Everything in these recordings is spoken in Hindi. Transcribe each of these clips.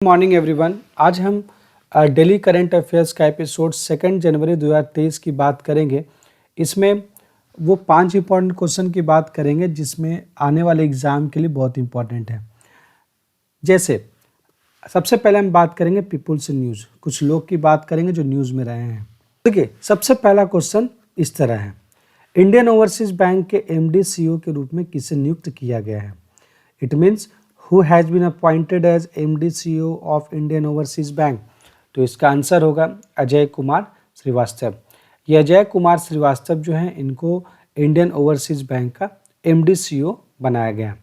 Morning everyone. आज हम डेली करंट अफेयर्स का एपिसोड 2 जनवरी 2023 की बात करेंगे। इसमें वो 5 इंपॉर्टेंट क्वेश्चन की बात करेंगे जिसमें आने वाले एग्जाम के लिए बहुत इंपॉर्टेंट है। जैसे सबसे पहले हम बात करेंगे पीपुल्स इन न्यूज़, कुछ लोग की बात करेंगे जो न्यूज़ में रहे हैं। देखिए, सबसे पहला क्वेश्चन इस तरह है, इंडियन ओवरसीज बैंक के एमडी सीईओ के रूप में किसे नियुक्त किया गया है? It means who has been appointed as MD CEO of Indian Overseas Bank? तो इसका आंसर होगा अजय कुमार श्रीवास्तव। ये अजय कुमार श्रीवास्तव जो हैं इनको इंडियन ओवरसीज बैंक का MD CEO बनाया गया।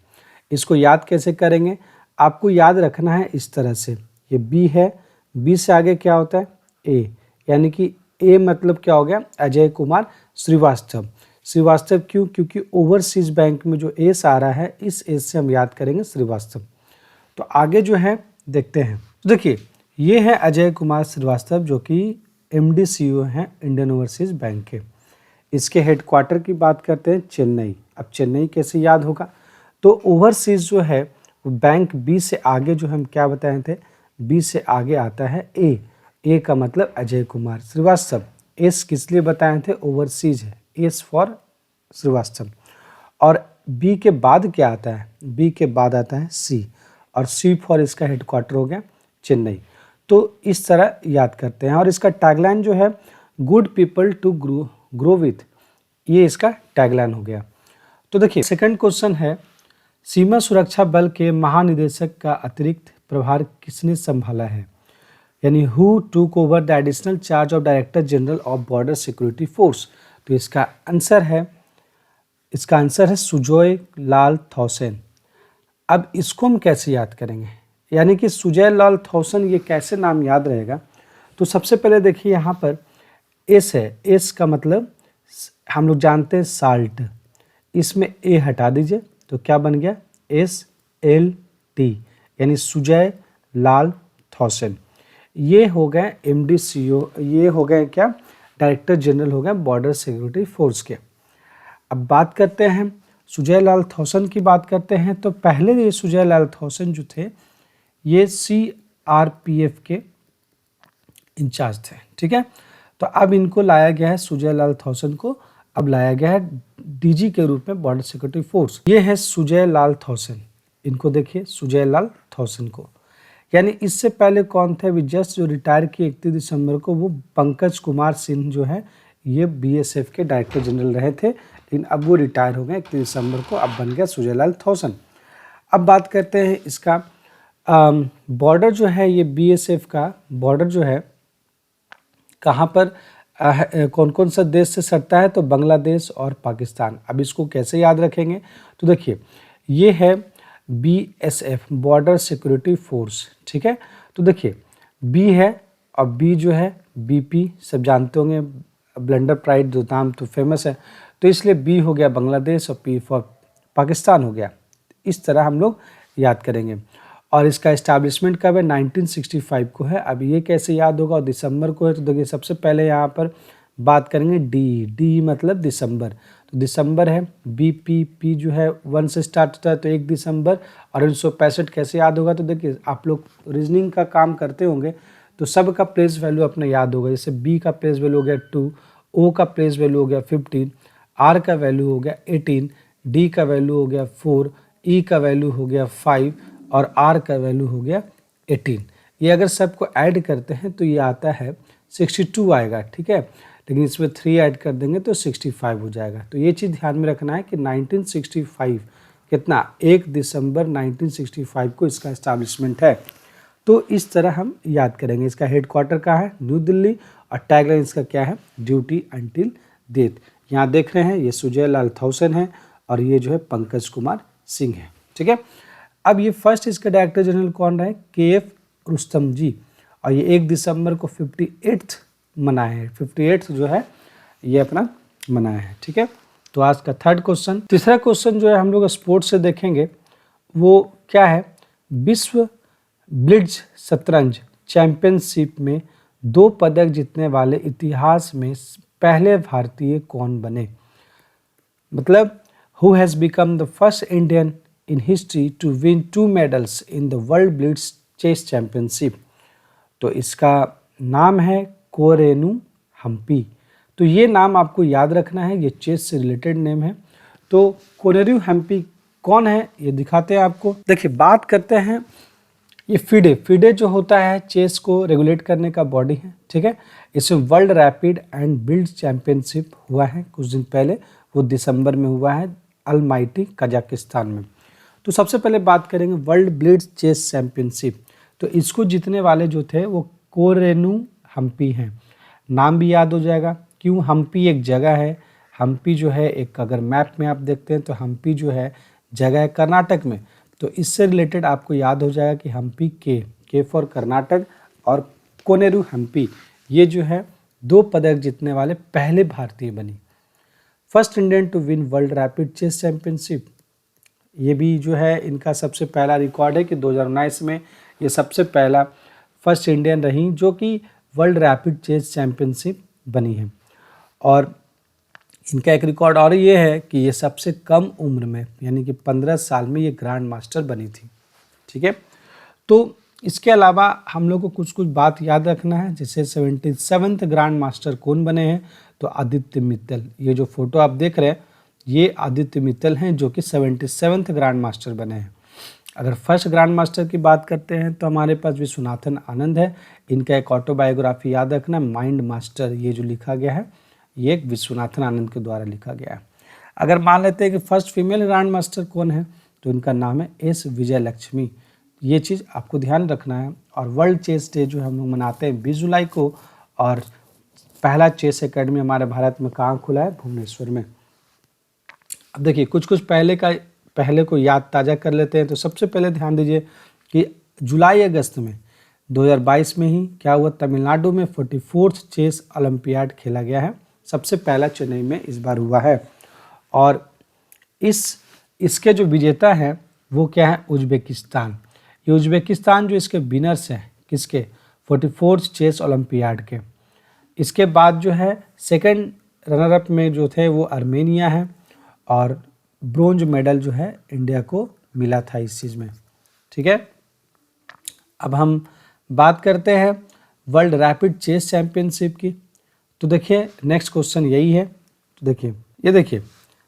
इसको याद कैसे करेंगे? आपको याद रखना है इस तरह से, ये B है, B से आगे क्या होता है? A, यानी कि A मतलब क्या हो गया? अजय कुमार श्रीवास्तव। श्रीवास्तव क्यों? क्योंकि ओवरसीज बैंक में जो एस आ रहा है, इस एस से हम याद करेंगे श्रीवास्तव। तो आगे जो है देखते हैं। देखिए, ये है अजय कुमार श्रीवास्तव जो कि एमडी सीईओ हैं इंडियन ओवरसीज बैंक के। इसके हेडक्वार्टर की बात करते हैं चेन्नई। अब चेन्नई कैसे याद होगा? तो ओवरसीज जो है वो बैंक बी से आगे जो हम क्या बताए थे, बी से आगे आता है ए। ए का मतलब अजय कुमार श्रीवास्तव। एस किस लिए बताए थे? ओवरसीज है, एस फॉर श्रीवास्तव। और बी के बाद क्या आता है? बी के बाद आता है सी, और सी फॉर इसका हेडक्वार्टर हो गया चेन्नई। तो इस तरह याद करते हैं। और इसका टैगलाइन जो है good people to grow with, ये इसका टैगलाइन हो गया। तो देखिए, सेकंड क्वेश्चन है, सीमा सुरक्षा बल के महानिदेशक का अतिरिक्त प्रभार किसने संभाला है? यानी who took over the additional charge of director general of border security force? तो इसका आंसर है सुजय लाल थॉसन। अब इसको हम कैसे याद करेंगे? यानी कि सुजय लाल थॉसन, ये कैसे नाम याद रहेगा? तो सबसे पहले देखिए, यहाँ पर एस है, एस का मतलब हम लोग जानते हैं साल्ट, इसमें ए हटा दीजिए तो क्या बन गया? SLT, यानी सुजय लाल थॉसन। ये हो गए एमडी सीईओ, ये हो गए क्या? डायरेक्टर जनरल हो गए बॉर्डर सिक्योरिटी फोर्स के। अब बात करते हैं सुजय लाल थॉसन की बात करते हैं। तो पहले ये सुजय लाल थॉसन जो थे ये CRPF के इंचार्ज थे, ठीक है। तो अब इनको लाया गया है, सुजय लाल थॉसन को अब लाया गया है DG के रूप में बॉर्डर सिक्योरिटी फोर्स। ये है सुजय लाल थॉसन, इनको देखिए सुजय लाल थॉसन को। यानी इससे पहले कौन थे? जस्ट जो रिटायर किए 31 दिसंबर को, वो पंकज कुमार सिंह जो है ये BSF के डायरेक्टर जनरल रहे थे, लेकिन अब वो रिटायर हो गए 31 दिसंबर को, अब बन गया सुजय लाल थॉसन। अब बात करते हैं इसका बॉर्डर जो है, ये BSF का बॉर्डर जो है कहाँ पर कौन कौन सा देश से सटता है? तो बांग्लादेश और पाकिस्तान। अब इसको कैसे याद रखेंगे? तो देखिए, ये है BSF बॉर्डर सिक्योरिटी फोर्स, ठीक है। तो देखिए, B है और B जो है BP, सब जानते होंगे, ब्लेंडर प्राइड जो नाम तो फेमस है, तो इसलिए B हो गया बांग्लादेश और P फॉर पाकिस्तान हो गया। इस तरह हम लोग याद करेंगे। और इसका इस्टेब्लिशमेंट कब है? 1965 को है। अब ये कैसे याद होगा? और दिसंबर को है। तो देखिए, सबसे पहले यहाँ पर बात करेंगे डी मतलब दिसंबर, तो दिसंबर है। BPP जो है 1 से स्टार्ट होता है, तो 1 दिसंबर। और 1965 कैसे याद होगा? तो देखिए, आप लोग रीजनिंग का काम करते होंगे तो सब का प्लेस वैल्यू अपना याद होगा। जैसे B का प्लेस वैल्यू हो गया 2, O का प्लेस वैल्यू हो गया 15, R का वैल्यू हो गया 18, D का वैल्यू हो गया 4, E का वैल्यू हो गया 5 और R का वैल्यू हो गया 18। ये अगर सबको ऐड करते हैं तो ये आता है 62 आएगा, ठीक है। लेकिन इसमें 3 ऐड कर देंगे तो 65 हो जाएगा। तो ये चीज़ ध्यान में रखना है कि 1965 कितना? 1 दिसंबर 1965 को इसका इस्टेब्लिशमेंट है। तो इस तरह हम याद करेंगे। इसका हेडक्वार्टर कहाँ है? न्यू दिल्ली। और टैगलाइन इसका क्या है? Duty until death. यहाँ देख रहे हैं, ये सुजय लाल थॉसन है और ये जो है पंकज कुमार सिंह है, ठीक है। अब ये फर्स्ट इसके डायरेक्टर जनरल कौन रहे? KF रुस्तम जी। और ये 1 दिसंबर को 58th मनाए हैं, 58th जो है ये अपना मनाया है, ठीक है। तो आज का थर्ड क्वेश्चन। तीसरा क्वेश्चन जो है हम लोग स्पोर्ट्स से देखेंगे, वो क्या है? विश्व ब्लिट्ज शतरंज चैंपियनशिप में 2 पदक जीतने वाले इतिहास में पहले भारतीय कौन बने? मतलब who has become the first Indian in history to win 2 medals in the World Blitz Chess Championship. तो इसका नाम है कोरेनू हम्पी। तो ये नाम आपको याद रखना है, ये चेस से रिलेटेड नेम है। तो कोरेनू हम्पी कौन है ये दिखाते हैं आपको। देखिए बात करते हैं, ये फिडे, फिडे जो होता है चेस को रेगुलेट करने का बॉडी है, ठीक है। इसमें world rapid and build championship हुआ है कुछ दिन पहले, वो दिसंबर में हुआ है अलमाइटी कजाकिस्तान में। तो सबसे पहले बात करेंगे वर्ल्ड ब्लिट्ज चेस चैंपियनशिप। तो इसको जीतने वाले जो थे वो कोरेनू हम्पी हैं। नाम भी याद हो जाएगा, क्यों हम्पी एक जगह है। हम्पी जो है एक, अगर मैप में आप देखते हैं तो हम्पी जो है जगह है कर्नाटक में, तो इससे रिलेटेड आपको याद हो जाएगा कि हम्पी के फॉर कर्नाटक और कोनेरू हम्पी, ये जो है 2 पदक जीतने वाले पहले भारतीय बनी। First Indian to win World Rapid Chess Championship, ये भी जो है इनका सबसे पहला रिकॉर्ड है कि 2019 में ये सबसे पहला फर्स्ट इंडियन रही जो कि वर्ल्ड रैपिड चेस चैंपियनशिप बनी है। और इनका एक रिकॉर्ड और ये है कि ये सबसे कम उम्र में, यानी कि 15 साल में ये ग्रैंड मास्टर बनी थी, ठीक है। तो इसके अलावा हम लोग को कुछ कुछ बात याद रखना है, जैसे 77th ग्रैंड मास्टर कौन बने हैं, तो आदित्य मित्तल। ये जो फोटो आप देख रहे हैं ये आदित्य मित्तल हैं जो कि 77th ग्रैंड मास्टर बने हैं। अगर फर्स्ट ग्रैंड मास्टर की बात करते हैं तो हमारे पास विश्वनाथन आनंद है। इनका एक ऑटोबायोग्राफी याद रखना, माइंड मास्टर, ये जो लिखा गया है ये एक विश्वनाथन आनंद के द्वारा लिखा गया है। अगर मान लेते हैं कि फर्स्ट फीमेल ग्रैंड मास्टर कौन है, तो इनका नाम है एस विजय लक्ष्मी। ये चीज़ आपको ध्यान रखना है। और वर्ल्ड चेस डे जो हम लोग मनाते हैं 20 जुलाई को, और पहला चेस एकेडमी हमारे भारत में कहाँ खुला है, भुवनेश्वर में। अब देखिए कुछ कुछ पहले को याद ताज़ा कर लेते हैं। तो सबसे पहले ध्यान दीजिए कि जुलाई अगस्त में 2022 में ही क्या हुआ, तमिलनाडु में 44th चेस ओलंपियाड खेला गया है। सबसे पहला चेन्नई में इस बार हुआ है। और इसके जो विजेता हैं वो क्या है, उज्बेकिस्तान। ये उज्बेकिस्तान जो इसके विनर्स हैं किसके, 44th चेस ओलंपियाड के। इसके बाद जो है सेकंड रनर अप में जो थे वो आर्मेनिया है, और ब्रोंज मेडल जो है इंडिया को मिला था इस चीज़ में, ठीक है। अब हम बात करते हैं वर्ल्ड रैपिड चेस चैंपियनशिप की। तो देखिए नेक्स्ट क्वेश्चन यही है। तो देखिए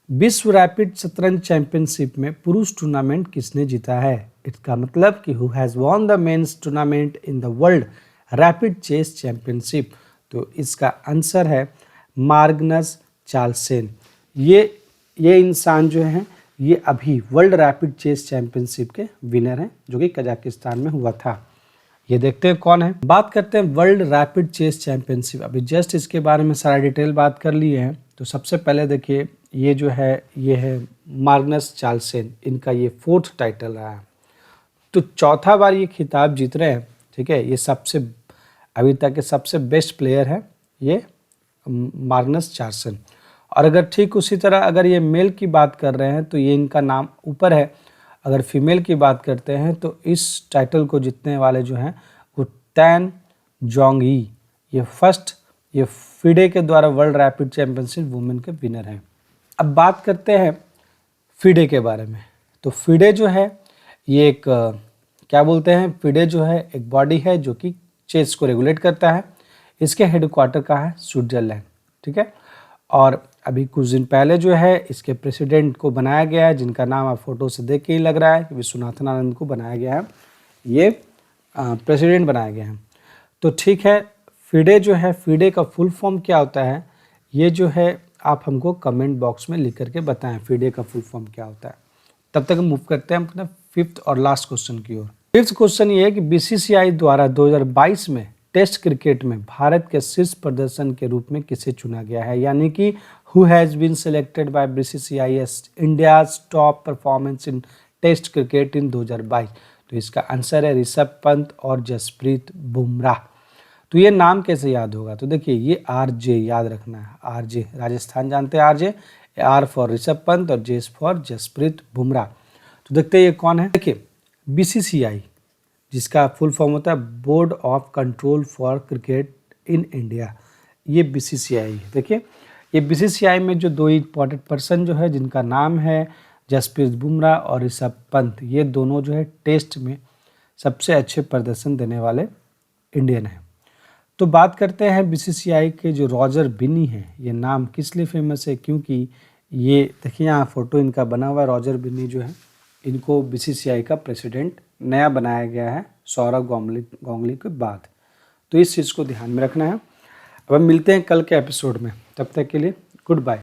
विश्व रैपिड शतरंज चैंपियनशिप में पुरुष टूर्नामेंट किसने जीता है। इसका मतलब कि who has won the men's tournament in the World Rapid Chess Championship. तो इसका आंसर है मार्गनस चार्लसेन। ये इंसान जो है ये अभी वर्ल्ड रैपिड चेस चैंपियनशिप के विनर हैं जो कि कजाकिस्तान में हुआ था। ये देखते हैं कौन है। बात करते हैं वर्ल्ड रैपिड चेस चैंपियनशिप। अभी जस्ट इसके बारे में सारा डिटेल बात कर लिए हैं। तो सबसे पहले देखिए ये जो है ये है मार्गनस चार्लसेन, इनका ये 4th टाइटल रहा है। तो चौथा बार ये खिताब जीत रहे हैं, ठीक है। ये सबसे अभी तक के सबसे बेस्ट प्लेयर है ये मार्गनस चार्लसेन। और अगर ठीक उसी तरह अगर ये मेल की बात कर रहे हैं तो ये इनका नाम ऊपर है। अगर फीमेल की बात करते हैं तो इस टाइटल को जीतने वाले जो हैं वो टैन जोंगई, ये फिडे के द्वारा वर्ल्ड रैपिड चैंपियनशिप वुमेन के विनर हैं। अब बात करते हैं फिडे के बारे में। तो फिडे जो है ये एक क्या बोलते हैं, फिडे जो है एक बॉडी है जो कि चेस को रेगुलेट करता है। इसके हेडक्वार्टर का है स्विट्जरलैंड, ठीक है। और अभी कुछ दिन पहले जो है इसके प्रेसिडेंट को बनाया गया है, जिनका नाम आप फोटो से देख के ही लग रहा है कि विश्वनाथन आनंद को बनाया गया है, ये प्रेसिडेंट बनाया गया है। तो ठीक है, फिडे जो है, फिडे का फुल फॉर्म क्या होता है, ये जो है आप हमको कमेंट बॉक्स में लिख करके बताएं फिडे का फुल फॉर्म क्या होता है। तब तक हम मूव करते हैं अपना 5th और लास्ट क्वेश्चन की ओर। 5th क्वेश्चन ये है कि बीसीसीआई द्वारा 2022 में टेस्ट क्रिकेट में भारत के शीर्ष प्रदर्शन के रूप में किसे चुना गया है, यानी कि who has been selected by BCCI as India's top performance in test cricket in 2022। तो इसका आंसर है ऋषभ पंत और जसप्रीत बुमराह। तो ये नाम कैसे याद होगा, तो देखिए ये आरजे याद रखना है, आरजे राजस्थान जानते हैं, RJ, R for Rishabh Pant और जे फॉर जसप्रीत बुमराह। तो देखते हैं ये कौन है। देखिए बीसीसीआई जिसका फुल फॉर्म होता है board of control for cricket in India, ये बीसीसीआई है। देखिए ये बीसीसीआई में जो 2 इंपॉर्टेंट पर्सन जो है जिनका नाम है जसप्रीत बुमराह और ऋषभ पंत, ये दोनों जो है टेस्ट में सबसे अच्छे प्रदर्शन देने वाले इंडियन हैं। तो बात करते हैं बीसीसीआई के जो रॉजर बिन्नी हैं, ये नाम किस लिए फेमस है, क्योंकि ये देखिए यहाँ फ़ोटो इनका बना हुआ है। रॉजर बिन्नी जो है, इनको बीसीसीआई का प्रेसिडेंट नया बनाया गया है सौरव गांगुली के बाद। तो इस चीज़ को ध्यान में रखना है। अब हम मिलते हैं कल के एपिसोड में, तब तक के लिए गुड बाय।